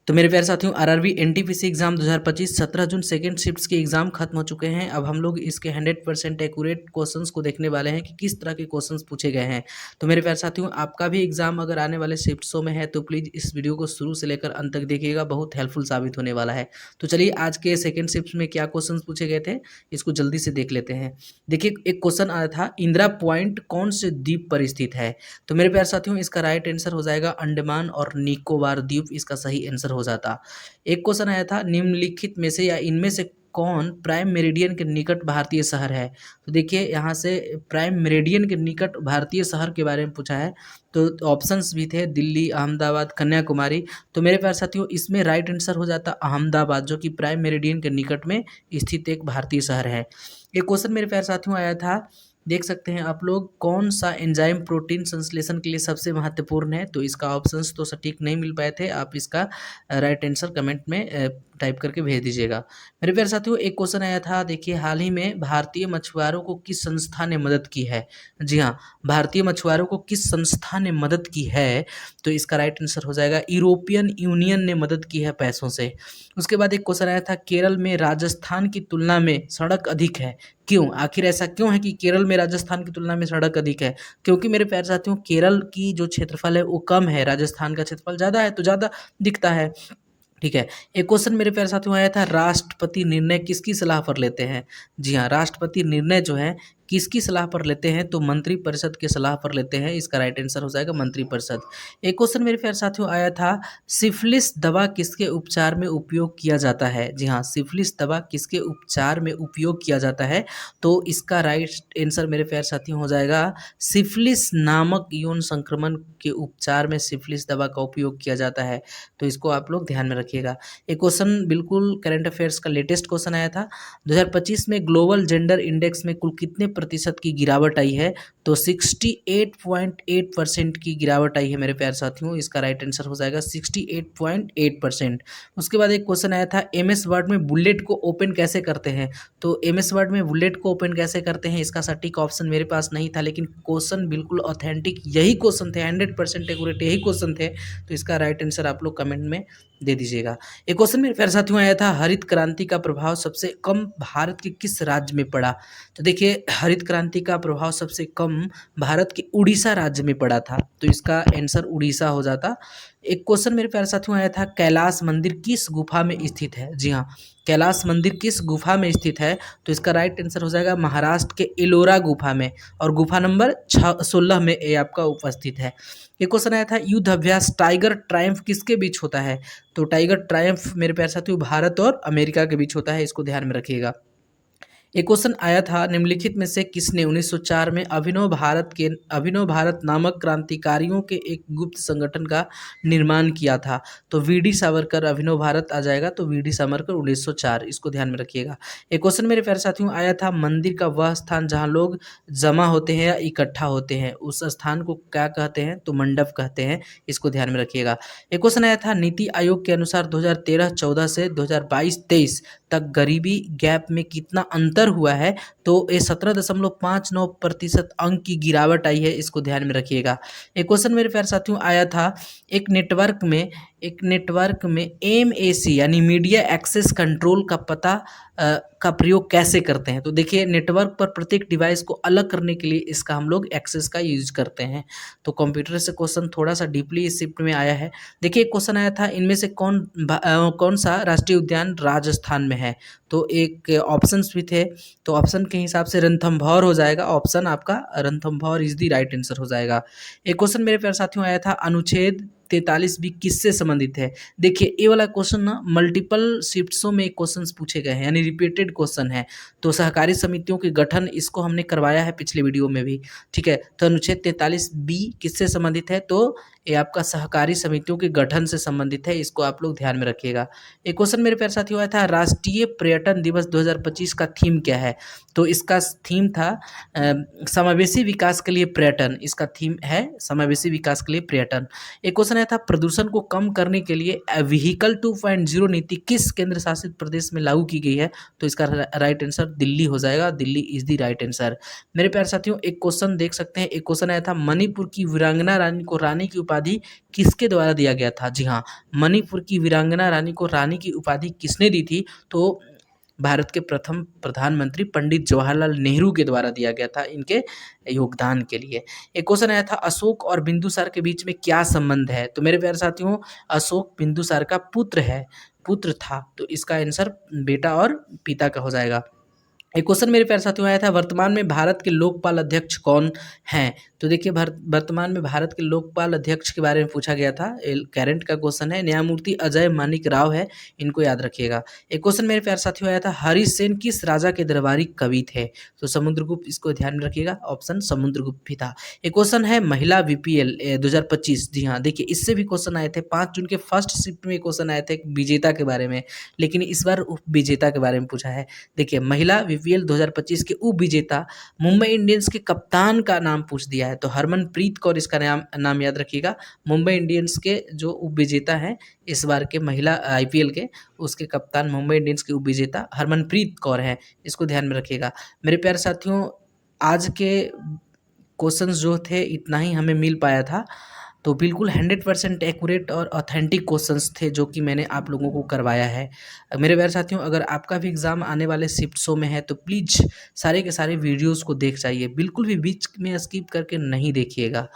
तो मेरे प्यारे साथियों, आरआरबी एनटीपीसी एग्जाम 2025 17 जून सेकंड शिफ्ट्स के एग्जाम खत्म हो चुके हैं। अब हम लोग इसके 100% एक्यूरेट क्वेश्चंस को देखने वाले हैं कि किस तरह के क्वेश्चंस पूछे गए हैं। तो मेरे प्यारे साथियों, आपका भी एग्जाम अगर आने वाले शिफ्ट्सों में है तो प्लीज़ इस वीडियो को शुरू से लेकर अंत तक देखिएगा, बहुत हेल्पफुल साबित होने वाला है। तो चलिए, आज के सेकेंड शिफ्ट में क्या क्वेश्चन पूछे गए थे इसको जल्दी से देख लेते हैं। देखिए, एक क्वेश्चन आया था, इंदिरा पॉइंट कौन से द्वीप पर स्थित है। तो मेरे प्यारे साथियों, इसका राइट आंसर हो जाएगा अंडमान और निकोबार द्वीप, इसका सही आंसर हो जाता। एक क्वेश्चन आया था, निम्नलिखित में से या इनमें से कौन प्राइम मेरिडियन के निकट भारतीय शहर है। तो देखिए, यहाँ से प्राइम मेरिडियन के निकट भारतीय शहर के बारे में पूछा है। तो ऑप्शंस भी थे, दिल्ली, अहमदाबाद, कन्याकुमारी। तो मेरे प्यारे साथियों, इसमें राइट आंसर हो जाता अहमदाबाद, जो कि प्राइम मेरिडियन के निकट में स्थित एक भारतीय शहर है। एक क्वेश्चन मेरे प्यारे साथियों आया था, देख सकते हैं आप लोग, कौन सा एंजाइम प्रोटीन संश्लेषण के लिए सबसे महत्वपूर्ण है। तो इसका ऑप्शंस तो सटीक नहीं मिल पाए थे, आप इसका राइट आंसर कमेंट में टाइप करके भेज दीजिएगा। मेरे प्यारे साथियों, एक क्वेश्चन आया था, देखिए, हाल ही में भारतीय मछुआरों को किस संस्था ने मदद की है। जी हाँ, भारतीय मछुआरों को किस संस्था ने मदद की है। तो इसका राइट आंसर हो जाएगा यूरोपियन यूनियन ने मदद की है पैसों से। उसके बाद एक क्वेश्चन आया था, केरल में राजस्थान की तुलना में सड़क अधिक है, क्यों। आखिर ऐसा क्यों है कि केरल में राजस्थान की तुलना में सड़क अधिक है। क्योंकि मेरे प्यारे साथियों, केरल की जो क्षेत्रफल है वो कम है, राजस्थान का क्षेत्रफल ज़्यादा है, तो ज़्यादा दिखता है। ठीक है। एक क्वेश्चन मेरे प्यारे साथियों आया था, राष्ट्रपति निर्णय किसकी सलाह पर लेते हैं। जी हाँ, राष्ट्रपति निर्णय जो है किसकी सलाह पर लेते हैं। तो मंत्रिपरिषद की सलाह पर लेते हैं, इसका राइट आंसर हो जाएगा मंत्रिपरिषद। एक क्वेश्चन मेरे प्यारे साथियों आया था, सिफिलिस दवा किसके उपचार में उपयोग किया जाता है। जी हाँ, सिफिलिस दवा किसके उपचार में उपयोग किया जाता है। तो इसका राइट आंसर मेरे प्यारे साथियों हो जाएगा, सिफिलिस नामक यौन संक्रमण के उपचार में सिफिलिस दवा का उपयोग किया जाता है। तो इसको आप लोग ध्यान में रखिएगा। एक क्वेश्चन बिल्कुल करंट अफेयर्स का लेटेस्ट क्वेश्चन आया था, 2025 में ग्लोबल जेंडर इंडेक्स में कुल कितने प्रतिशत की गिरावट आई है। तो 68.8% की गिरावट आई है मेरे प्यारे साथियों, इसका राइट आंसर हो जाएगा 68.8%। उसके बाद एक क्वेश्चन आया था, एमएस वर्ड में बुलेट को ओपन कैसे करते हैं। तो एमएस वर्ड में बुलेट को ओपन कैसे करते हैं, इसका सटीक ऑप्शन मेरे पास नहीं था, लेकिन क्वेश्चन बिल्कुल ऑथेंटिक यही क्वेश्चन थे, 100% एक्यूरेट यही क्वेश्चन थे। तो इसका राइट आंसर आप लोग कमेंट में दे दीजिएगा। एक क्वेश्चन मेरे प्यारे साथियों आया था, हरित क्रांति का प्रभाव सबसे कम भारत के किस राज्य में पड़ा। तो देखिए, हरित क्रांति का प्रभाव सबसे कम भारत के उड़ीसा राज्य में पड़ा था, तो इसका आंसर उड़ीसा हो जाता। एक क्वेश्चन मेरे प्यारे साथियों आया था, कैलाश मंदिर किस गुफा में स्थित है। जी हाँ, कैलाश मंदिर किस गुफा में स्थित है। तो इसका राइट आंसर हो जाएगा महाराष्ट्र के एलोरा गुफा में, और गुफा नंबर 16 में ये आपका उपस्थित है। एक क्वेश्चन आया था, युद्ध अभ्यास टाइगर ट्रायम्फ किसके बीच होता है। तो टाइगर ट्रायम्फ मेरे प्यारे साथियों भारत और अमेरिका के बीच होता है, इसको ध्यान में रखिएगा। एक क्वेश्चन आया था, निम्नलिखित में से किसने 1904 में अभिनव भारत नामक क्रांतिकारियों के एक गुप्त संगठन का निर्माण किया था। तो वीडी सावरकर, अभिनव भारत आ जाएगा, तो वीडी सावरकर 1904, इसको ध्यान में रखिएगा। एक क्वेश्चन मेरे प्यारे साथियों आया था, मंदिर का वह स्थान जहाँ लोग जमा होते हैं या इकट्ठा होते हैं, उस स्थान को क्या कहते हैं। तो मंडप कहते हैं, इसको ध्यान में रखिएगा। एक क्वेश्चन आया था, नीति आयोग के अनुसार 2013-14 से 2022-23 तक गरीबी गैप में कितना अंतर हुआ है। तो ये 17.59% अंक की गिरावट आई है, इसको ध्यान में रखिएगा। एक क्वेश्चन मेरे प्यारे साथियों आया था, एक नेटवर्क में MAC यानी मीडिया एक्सेस कंट्रोल का प्रयोग कैसे करते हैं। तो देखिए, नेटवर्क पर प्रत्येक डिवाइस को अलग करने के लिए इसका हम लोग एक्सेस का यूज करते हैं। तो कंप्यूटर से क्वेश्चन थोड़ा सा डीपली इस शिफ्ट में आया है। देखिए, एक क्वेश्चन आया था, इनमें से कौन सा राष्ट्रीय उद्यान राजस्थान में है। तो एक ऑप्शंस भी थे, तो ऑप्शन के हिसाब से रणथंभौर हो जाएगा, ऑप्शन आपका Ranthambore is the right answer हो जाएगा। एक क्वेश्चन मेरे प्यारे साथियों आया था, अनुच्छेद 43 भी किससे संबंधित है। देखिए, ये वाला क्वेश्चन ना मल्टीपल शिफ्ट्सों में क्वेश्चंस पूछे गए हैं, यानी रिपीटेड क्वेश्चन है। तो सहकारी समितियों के गठन, इसको हमने करवाया है पिछले वीडियो में भी। ठीक है, तो अनुच्छेद 43B किससे संबंधित है। तो ये आपका सहकारी समितियों के गठन से संबंधित है, इसको आप लोग ध्यान में रखिएगा। एक क्वेश्चन मेरे प्यारे साथियों आया था, राष्ट्रीय पर्यटन दिवस 2025 का थीम क्या है। तो इसका थीम था समावेशी विकास के लिए पर्यटन, इसका थीम है समावेशी विकास के लिए पर्यटन। एक क्वेश्चन आया था, प्रदूषण को कम करने के लिए व्हीकल 2.0 नीति किस केंद्र शासित प्रदेश में लागू की गई है। तो इसका राइट आंसर दिल्ली हो जाएगा, Delhi is the right answer. मेरे प्यारे साथियों, एक क्वेश्चन देख सकते हैं, एक क्वेश्चन आया था, मणिपुर की वीरांगना रानी को रानी की उपाधि किसके द्वारा दिया गया था? जी हाँ, मणिपुर की वीरांगना रानी को रानी की उपाधि किसने दी थी? तो भारत के प्रथम प्रधानमंत्री पंडित जवाहरलाल नेहरू के द्वारा दिया गया था इनके योगदान के लिए। एक क्वेश्चन आया था, अशोक और बिंदुसार के बीच में क्या संबंध है? तो मेरे प्यारे साथियों, अशोक बिंदुसार का पुत्र था, तो इसका आंसर बेटा और पिता का हो जाएगा। एक क्वेश्चन मेरे प्यारे साथियों आया था, वर्तमान में भारत के लोकपाल अध्यक्ष कौन हैं? तो देखिए, वर्तमान में भारत के लोकपाल अध्यक्ष के बारे में पूछा गया था, करंट का क्वेश्चन है, न्यायमूर्ति अजय मानिक राव है, इनको याद रखिएगा। एक क्वेश्चन मेरे प्यारे साथियों आया था, हरिसेन किस राजा के दरबारी कवि थे? तो समुद्रगुप्त, इसको ध्यान में रखिएगा, ऑप्शन समुद्रगुप्त भी था। एक क्वेश्चन है महिला बीपीएल 2025, जी हाँ, देखिए इससे भी क्वेश्चन आए थे, 5 जून के फर्स्ट शिफ्ट में क्वेश्चन आए थे विजेता के बारे में, लेकिन इस बार उप विजेता के बारे में पूछा है। देखिए, महिला बीपीएल 2025 के उप विजेता मुंबई इंडियंस के कप्तान का नाम पूछ दिया है, तो हरमनप्रीत कौर इसका नाम याद रखिएगा। मुंबई इंडियंस के जो उप विजेता हैं इस बार के महिला आईपीएल के, उसके कप्तान मुंबई इंडियंस के उप विजेता हरमनप्रीत कौर हैं, इसको ध्यान में रखिएगा। मेरे प्यारे साथियों, आज के क्वेश्चंस जो थे इतना ही हमें मिल पाया था, तो बिल्कुल 100% एक्यूरेट और ऑथेंटिक क्वेश्चंस थे जो कि मैंने आप लोगों को करवाया है। मेरे प्यारे साथियों, अगर आपका भी एग्ज़ाम आने वाले शिफ्ट्सों में है तो प्लीज़ सारे के सारे वीडियोज़ को देख जाइए, बिल्कुल भी बीच में स्किप करके नहीं देखिएगा।